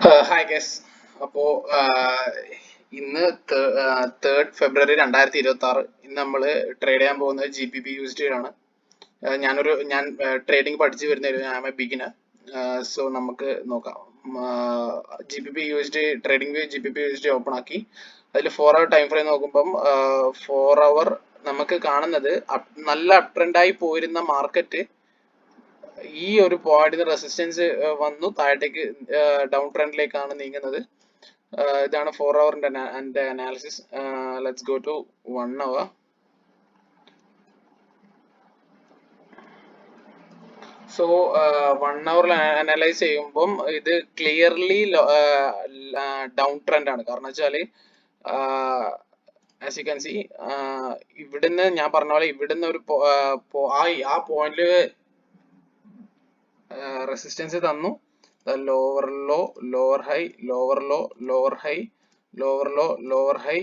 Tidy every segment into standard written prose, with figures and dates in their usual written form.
Hi guess. അപ്പോൾ ഇന്ന് 3rd ഫെബ്രുവരി 2026 ഇന്ന് നമ്മൾ ട്രേഡ് ചെയ്യാൻ പോകുന്നത് GBP/USD ആണ്. ഞാൻ ട്രേഡിംഗ് പഠിച്ചു വരുന്ന I am a beginner. So നമുക്ക് നോക്കാം. GBP/USD ട്രേഡിംഗ് GBP/USD ഓപ്പൺ ആക്കി അതിൽ 4 hour ടൈം ഫ്രെയിം നോക്കുമ്പം 4 hour നമുക്ക് കാണുന്നത് നല്ല അപ് ട്രെൻഡ് ആയി പോയിരുന്ന മാർക്കറ്റ് ഈ ഒരു പോയിന്റിന് റെസിസ്റ്റൻസ് വന്നു താഴത്തേക്ക് ഡൗൺ ട്രെൻഡിലേക്കാണ് നീങ്ങുന്നത്. ഇതാണ് 4 hour analysis. Let's go to 1 hour. So 1 hour analyse ചെയ്യുമ്പം ഇത് ക്ലിയർലി ഡൗൺ ട്രെൻഡ് ആണ്. കാരണം വെച്ചാല് ആസ് യു ക്യാൻ സി ഇവിടുന്ന് ഞാൻ പറഞ്ഞ പോലെ ഇവിടുന്ന് ഒരു ആ പോയിന്റില് റെസിസ്റ്റൻസ് തന്നു. Lower low, lower high, lower low, lower high, lower low, lower high.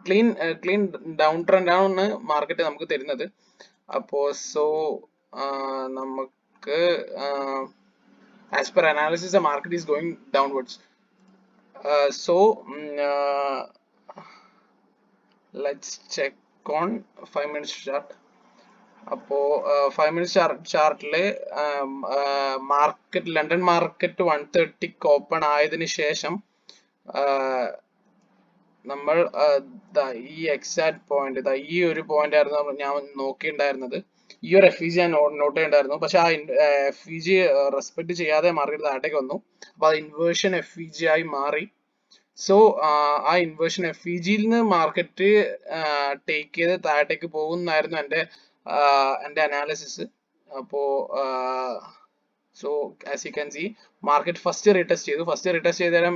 Clean down trend ആണ് മാർക്കറ്റ് നമുക്ക് തരുന്നത്. അപ്പോ സോ നമുക്ക് as per analysis the market is going downwards. So let's check on 5 minutes chart. അപ്പോ 5 minutes ചാർട്ടില് market London market 130 open ആയതിനു ശേഷം നമ്മൾ ഈ എക്സാക്ട് പോയിന്റ് ഈ ഒരു പോയിന്റ് ആയിരുന്നു ഞാൻ നോക്കിയിട്ടുണ്ടായിരുന്നത്. ഈ ഒരു FEG ഞാൻ നോട്ട് ചെയ്യണ്ടായിരുന്നു. പക്ഷെ ആ FEG റെസ്പെക്ട് ചെയ്യാതെ മാർക്കറ്റ് താഴേക്ക് വന്നു. അപ്പൊ അത് ഇൻവേർഷൻ FEG ആയി മാറി. സോ ആ ഇൻവേർഷൻ FEG-യിൽ നിന്ന് മാർക്കറ്റ് ടേക്ക് ചെയ്ത് താഴേക്ക് പോകുന്നായിരുന്നു എൻ്റെ അനാലിസിസ്. അപ്പോ so as you can see market first retest ചെയ്താലും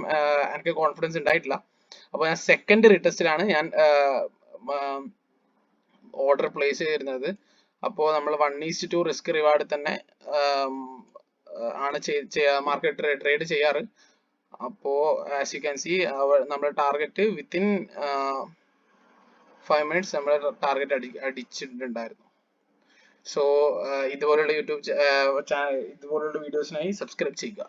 എനിക്ക് കോൺഫിഡൻസ് ഉണ്ടായിട്ടില്ല. അപ്പോൾ ഞാൻ സെക്കൻഡ് റീടെസ്റ്റിലാണ് ഞാൻ ഓർഡർ പ്ലേസ് ചെയ്തിരുന്നത്. അപ്പോൾ നമ്മൾ 1:2 റിസ്ക് റിവാർഡ് തന്നെ ആണ് മാർക്കറ്റ് ട്രേഡ് ചെയ്യാറ്. അപ്പോ ആസ് യു ക്യാൻ സി നമ്മുടെ ടാർഗറ്റ് വിത്തിൻ 5 minutes നമ്മൾ ടാർഗറ്റ് അടിച്ചിട്ടുണ്ടായിരുന്നു. സോ ഇതുപോലുള്ള ഇതുപോലുള്ള വീഡിയോസിനായി സബ്സ്ക്രൈബ് ചെയ്യുക.